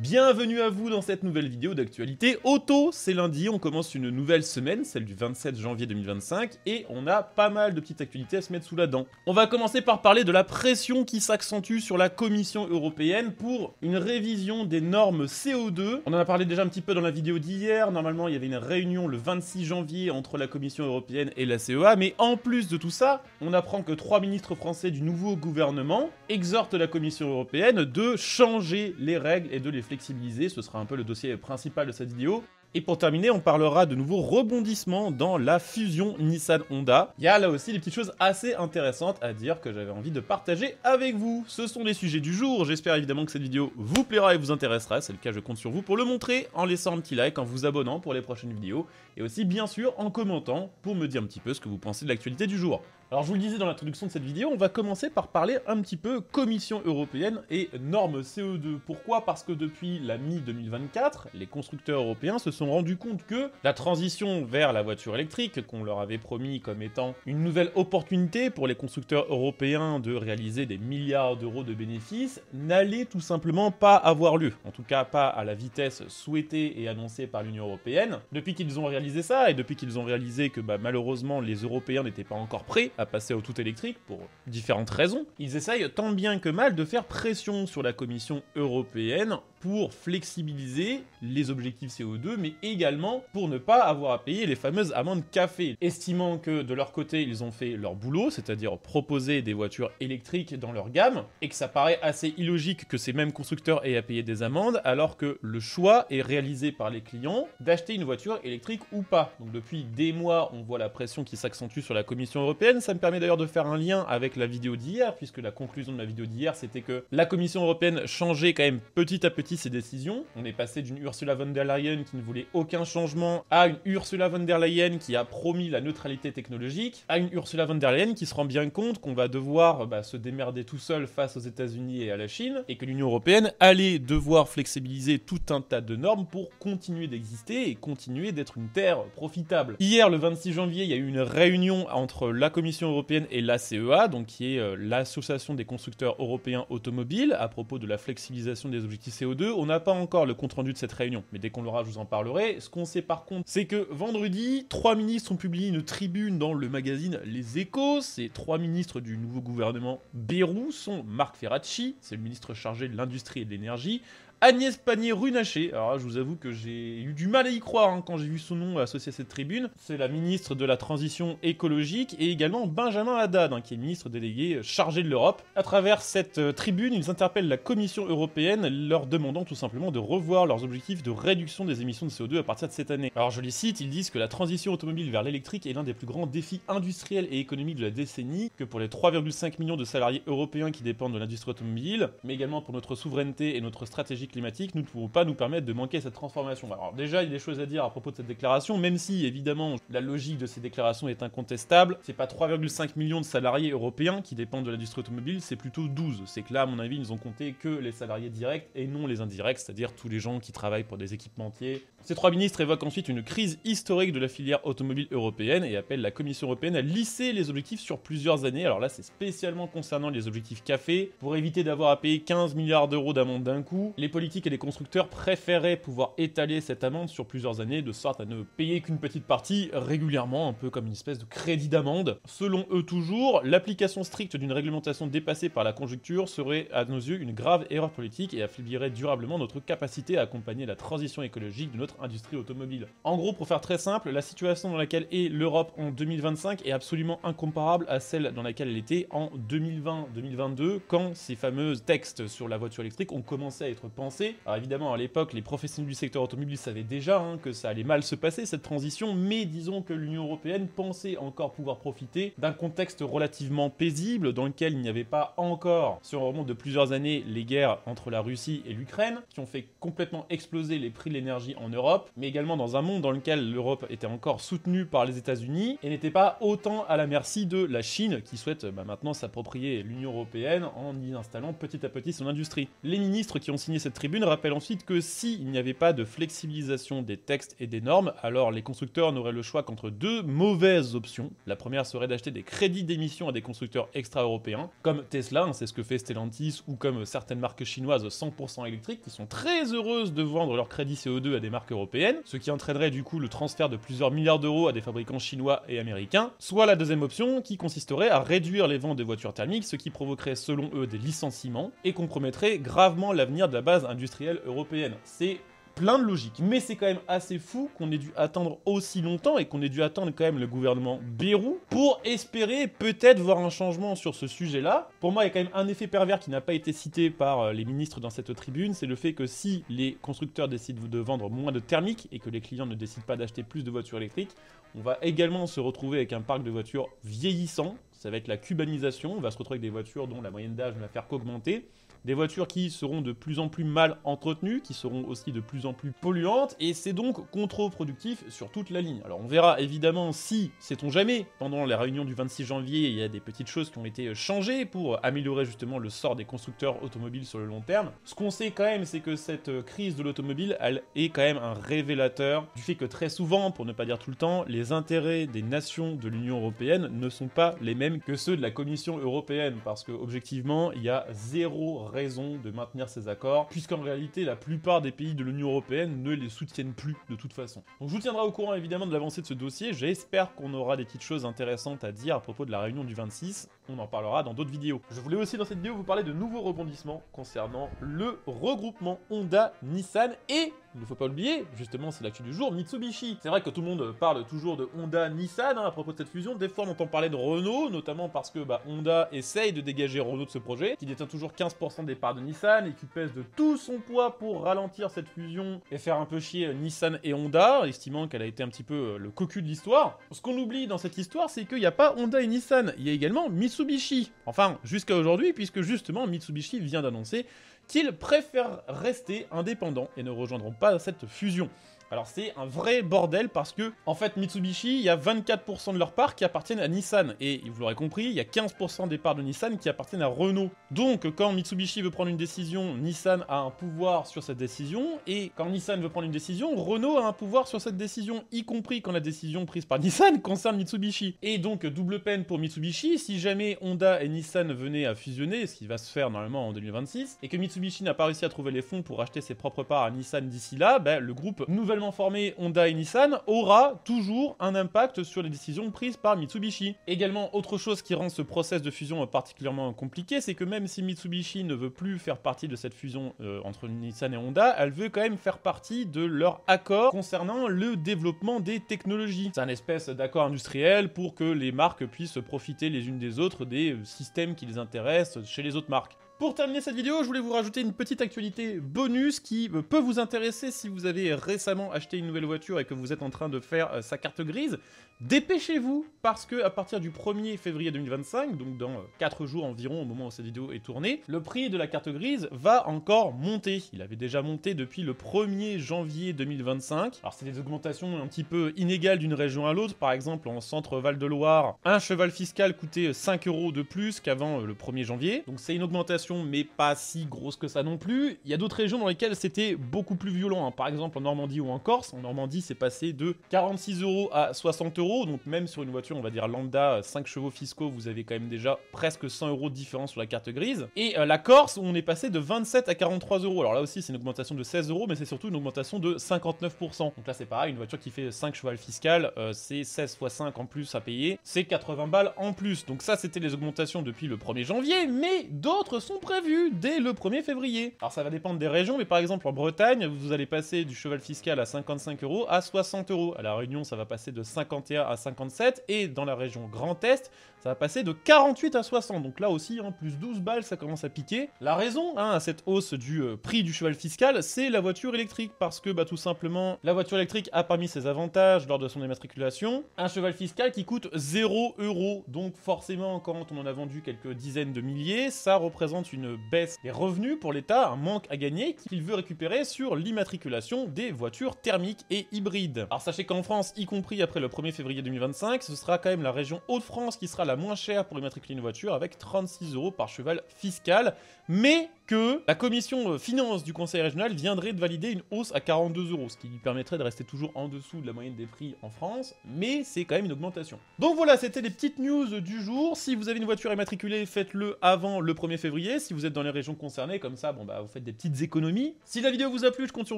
Bienvenue à vous dans cette nouvelle vidéo d'actualité auto. C'est lundi, on commence une nouvelle semaine, celle du 27 janvier 2025, et on a pas mal de petites actualités à se mettre sous la dent. On va commencer par parler de la pression qui s'accentue sur la Commission européenne pour une révision des normes CO2. On en a parlé déjà un petit peu dans la vidéo d'hier. Normalement, il y avait une réunion le 26 janvier entre la Commission européenne et la CEA, mais en plus de tout ça, on apprend que 3 ministres français du nouveau gouvernement exhortent la Commission européenne de changer les règles et de les flexibiliser. Ce sera un peu le dossier principal de cette vidéo. Et pour terminer, on parlera de nouveaux rebondissements dans la fusion Nissan-Honda. Il y a là aussi des petites choses assez intéressantes à dire que j'avais envie de partager avec vous. Ce sont les sujets du jour. J'espère évidemment que cette vidéo vous plaira et vous intéressera. C'est le cas, je compte sur vous pour le montrer en laissant un petit like, en vous abonnant pour les prochaines vidéos. Et aussi, bien sûr, en commentant pour me dire un petit peu ce que vous pensez de l'actualité du jour. Alors je vous le disais dans l'introduction de cette vidéo, on va commencer par parler un petit peu Commission européenne et normes CO2. Pourquoi? Parce que depuis la mi-2024, les constructeurs européens se sont rendus compte que la transition vers la voiture électrique, qu'on leur avait promis comme étant une nouvelle opportunité pour les constructeurs européens de réaliser des milliards d'euros de bénéfices, n'allait tout simplement pas avoir lieu. En tout cas pas à la vitesse souhaitée et annoncée par l'Union européenne. Depuis qu'ils ont réalisé ça, et depuis qu'ils ont réalisé que malheureusement les Européens n'étaient pas encore prêts à passer au tout électrique pour différentes raisons, ils essayent tant bien que mal de faire pression sur la Commission européenne pour flexibiliser les objectifs CO2, mais également pour ne pas avoir à payer les fameuses amendes café, estimant que de leur côté ils ont fait leur boulot, c'est-à-dire proposer des voitures électriques dans leur gamme, et que ça paraît assez illogique que ces mêmes constructeurs aient à payer des amendes, alors que le choix est réalisé par les clients d'acheter une voiture électrique ou pas. Donc depuis des mois, on voit la pression qui s'accentue sur la Commission européenne. Ça me permet d'ailleurs de faire un lien avec la vidéo d'hier, puisque la conclusion de la vidéo d'hier, c'était que la Commission européenne changeait quand même petit à petit ses décisions. On est passé d'une Ursula von der Leyen qui ne voulait aucun changement à une Ursula von der Leyen qui a promis la neutralité technologique, à une Ursula von der Leyen qui se rend bien compte qu'on va devoir se démerder tout seul face aux États-Unis et à la Chine, et que l'Union européenne allait devoir flexibiliser tout un tas de normes pour continuer d'exister et continuer d'être une terre profitable. Hier, le 26 janvier, il y a eu une réunion entre la Commission européenne et la CEA, donc qui est l'association des constructeurs européens automobiles, à propos de la flexibilisation des objectifs CO2. On n'a pas encore le compte-rendu de cette réunion, mais dès qu'on l'aura, je vous en parlerai. Ce qu'on sait par contre, c'est que vendredi, 3 ministres ont publié une tribune dans le magazine Les Échos. Ces 3 ministres du nouveau gouvernement Bayrou sont Marc Ferracci, c'est le ministre chargé de l'industrie et de l'énergie, Agnès Pannier-Runacher. Alors là, je vous avoue que j'ai eu du mal à y croire quand j'ai vu son nom associé à cette tribune. C'est la ministre de la Transition écologique, et également Benjamin Haddad, qui est ministre délégué chargé de l'Europe. À travers cette tribune, ils interpellent la Commission européenne, leur demandant tout simplement de revoir leurs objectifs de réduction des émissions de CO2 à partir de cette année. Alors je les cite, ils disent que la transition automobile vers l'électrique est l'un des plus grands défis industriels et économiques de la décennie, que pour les 3,5 millions de salariés européens qui dépendent de l'industrie automobile, mais également pour notre souveraineté et notre stratégie climatique, nous ne pouvons pas nous permettre de manquer cette transformation. Alors déjà, il y a des choses à dire à propos de cette déclaration, même si évidemment la logique de ces déclarations est incontestable. C'est pas 3,5 millions de salariés européens qui dépendent de l'industrie automobile, c'est plutôt 12. C'est que là, à mon avis, ils ont compté que les salariés directs et non les indirects, c'est-à-dire tous les gens qui travaillent pour des équipementiers. Ces 3 ministres évoquent ensuite une crise historique de la filière automobile européenne et appellent la Commission européenne à lisser les objectifs sur plusieurs années. Alors là, c'est spécialement concernant les objectifs café, pour éviter d'avoir à payer 15 milliards d'euros d'amende d'un coup. Les politiques et les constructeurs préféraient pouvoir étaler cette amende sur plusieurs années, de sorte à ne payer qu'une petite partie régulièrement, un peu comme une espèce de crédit d'amende. Selon eux toujours, l'application stricte d'une réglementation dépassée par la conjoncture serait à nos yeux une grave erreur politique et affaiblirait durablement notre capacité à accompagner la transition écologique de notre industrie automobile. En gros, pour faire très simple, la situation dans laquelle est l'Europe en 2025 est absolument incomparable à celle dans laquelle elle était en 2020-2022, quand ces fameux textes sur la voiture électrique ont commencé à être pensés. Alors évidemment, à l'époque, les professionnels du secteur automobile savaient déjà que ça allait mal se passer, cette transition, mais disons que l'Union européenne pensait encore pouvoir profiter d'un contexte relativement paisible, dans lequel il n'y avait pas encore, si on remonte de plusieurs années, les guerres entre la Russie et l'Ukraine, qui ont fait complètement exploser les prix de l'énergie en Europe, mais également dans un monde dans lequel l'Europe était encore soutenue par les États-Unis, et n'était pas autant à la merci de la Chine, qui souhaite maintenant s'approprier l'Union européenne en y installant petit à petit son industrie. Les ministres qui ont signé cette tribune rappelle ensuite que s'il n'y avait pas de flexibilisation des textes et des normes, alors les constructeurs n'auraient le choix qu'entre deux mauvaises options. La première serait d'acheter des crédits d'émission à des constructeurs extra-européens, comme Tesla, c'est ce que fait Stellantis, ou comme certaines marques chinoises 100% électriques, qui sont très heureuses de vendre leurs crédits CO2 à des marques européennes, ce qui entraînerait du coup le transfert de plusieurs milliards d'euros à des fabricants chinois et américains. Soit la deuxième option, qui consisterait à réduire les ventes de voitures thermiques, ce qui provoquerait selon eux des licenciements, et compromettrait gravement l'avenir de la base industrielle européenne. C'est plein de logique. Mais c'est quand même assez fou qu'on ait dû attendre aussi longtemps et qu'on ait dû attendre quand même le gouvernement Bayrou pour espérer peut-être voir un changement sur ce sujet-là. Pour moi, il y a quand même un effet pervers qui n'a pas été cité par les ministres dans cette tribune, c'est le fait que si les constructeurs décident de vendre moins de thermiques et que les clients ne décident pas d'acheter plus de voitures électriques, on va également se retrouver avec un parc de voitures vieillissant. Ça va être la cubanisation, on va se retrouver avec des voitures dont la moyenne d'âge ne va faire qu'augmenter. Des voitures qui seront de plus en plus mal entretenues, qui seront aussi de plus en plus polluantes, et c'est donc contre-productif sur toute la ligne. Alors on verra évidemment si, sait-on jamais, pendant la réunion du 26 janvier, il y a des petites choses qui ont été changées pour améliorer justement le sort des constructeurs automobiles sur le long terme. Ce qu'on sait quand même, c'est que cette crise de l'automobile, elle est quand même un révélateur du fait que très souvent, pour ne pas dire tout le temps, les intérêts des nations de l'Union européenne ne sont pas les mêmes que ceux de la Commission européenne, parce que objectivement, il y a zéro raison de maintenir ces accords, puisqu'en réalité, la plupart des pays de l'Union européenne ne les soutiennent plus de toute façon. Donc je vous tiendrai au courant évidemment de l'avancée de ce dossier, j'espère qu'on aura des petites choses intéressantes à dire à propos de la réunion du 26, on en parlera dans d'autres vidéos. Je voulais aussi dans cette vidéo vous parler de nouveaux rebondissements concernant le regroupement Honda-Nissan et, il ne faut pas oublier, justement c'est l'actu du jour, Mitsubishi. C'est vrai que tout le monde parle toujours de Honda-Nissan à propos de cette fusion, des fois on entend parler de Renault, notamment parce que Honda essaye de dégager Renault de ce projet, qui détient toujours 15% des parts de Nissan et qui pèse de tout son poids pour ralentir cette fusion et faire un peu chier Nissan et Honda, estimant qu'elle a été un petit peu le cocu de l'histoire. Ce qu'on oublie dans cette histoire, c'est qu'il n'y a pas Honda et Nissan, il y a également Mitsubishi. Enfin, jusqu'à aujourd'hui, puisque justement Mitsubishi vient d'annoncer qu'ils préfèrent rester indépendants et ne rejoindront pas cette fusion. Alors c'est un vrai bordel parce que, en fait, Mitsubishi, il y a 24% de leurs parts qui appartiennent à Nissan. Et, vous l'aurez compris, il y a 15% des parts de Nissan qui appartiennent à Renault. Donc, quand Mitsubishi veut prendre une décision, Nissan a un pouvoir sur cette décision. Et quand Nissan veut prendre une décision, Renault a un pouvoir sur cette décision, y compris quand la décision prise par Nissan concerne Mitsubishi. Et donc, double peine pour Mitsubishi, si jamais Honda et Nissan venaient à fusionner, ce qui va se faire normalement en 2026, et que Mitsubishi n'a pas réussi à trouver les fonds pour acheter ses propres parts à Nissan d'ici là, le groupe nouvellement formé Honda et Nissan aura toujours un impact sur les décisions prises par Mitsubishi. Également, autre chose qui rend ce process de fusion particulièrement compliqué, c'est que même si Mitsubishi ne veut plus faire partie de cette fusion entre Nissan et Honda, elle veut quand même faire partie de leur accord concernant le développement des technologies. C'est un espèce d'accord industriel pour que les marques puissent profiter les unes des autres des systèmes qui les intéressent chez les autres marques. Pour terminer cette vidéo, je voulais vous rajouter une petite actualité bonus qui peut vous intéresser si vous avez récemment acheté une nouvelle voiture et que vous êtes en train de faire sa carte grise. Dépêchez-vous, parce que à partir du 1er février 2025, donc dans 4 jours environ au moment où cette vidéo est tournée, le prix de la carte grise va encore monter. Il avait déjà monté depuis le 1er janvier 2025. Alors c'est des augmentations un petit peu inégales d'une région à l'autre. Par exemple, en centre Val-de-Loire, un cheval fiscal coûtait 5 € de plus qu'avant le 1er janvier. Donc c'est une augmentation mais pas si grosse que ça non plus. Il y a d'autres régions dans lesquelles c'était beaucoup plus violent, hein. Par exemple en Normandie ou en Corse. En Normandie, c'est passé de 46 € à 60 €, donc même sur une voiture, on va dire lambda, 5 chevaux fiscaux, vous avez quand même déjà presque 100 € de différence sur la carte grise. Et la Corse, où on est passé de 27 à 43 €. Alors là aussi, c'est une augmentation de 16 €, mais c'est surtout une augmentation de 59%. Donc là, c'est pareil, une voiture qui fait 5 chevaux fiscal, c'est 16 x 5 en plus à payer, c'est 80 balles en plus. Donc ça, c'était les augmentations depuis le 1er janvier, mais d'autres sont prévues dès le 1er février. Alors ça va dépendre des régions, mais par exemple en Bretagne, vous allez passer du cheval fiscal à 55 € à 60 €. À La Réunion, ça va passer de 51 à 57, et dans la région Grand Est, ça va passer de 48 à 60. Donc là aussi, plus 12 balles, ça commence à piquer. La raison à cette hausse du prix du cheval fiscal, c'est la voiture électrique, parce que tout simplement, la voiture électrique a parmi ses avantages lors de son immatriculation un cheval fiscal qui coûte 0 €. Donc forcément, quand on en a vendu quelques dizaines de milliers, ça représente une baisse des revenus pour l'État, un manque à gagner qu'il veut récupérer sur l'immatriculation des voitures thermiques et hybrides. Alors sachez qu'en France, y compris après le 1er février 2025, ce sera quand même la région Hauts-de-France qui sera la moins chère pour immatriculer une voiture avec 36 € par cheval fiscal, mais que la commission finance du conseil régional viendrait de valider une hausse à 42 €, ce qui lui permettrait de rester toujours en dessous de la moyenne des prix en France, mais c'est quand même une augmentation. Donc voilà, c'était les petites news du jour. Si vous avez une voiture immatriculée, faites-le avant le 1er février. Si vous êtes dans les régions concernées, comme ça, bon bah vous faites des petites économies. Si la vidéo vous a plu, je compte sur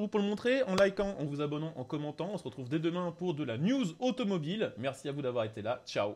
vous pour le montrer, en likant, en vous abonnant, en commentant. On se retrouve dès demain pour de la news automobile. Merci à vous d'avoir été là, ciao.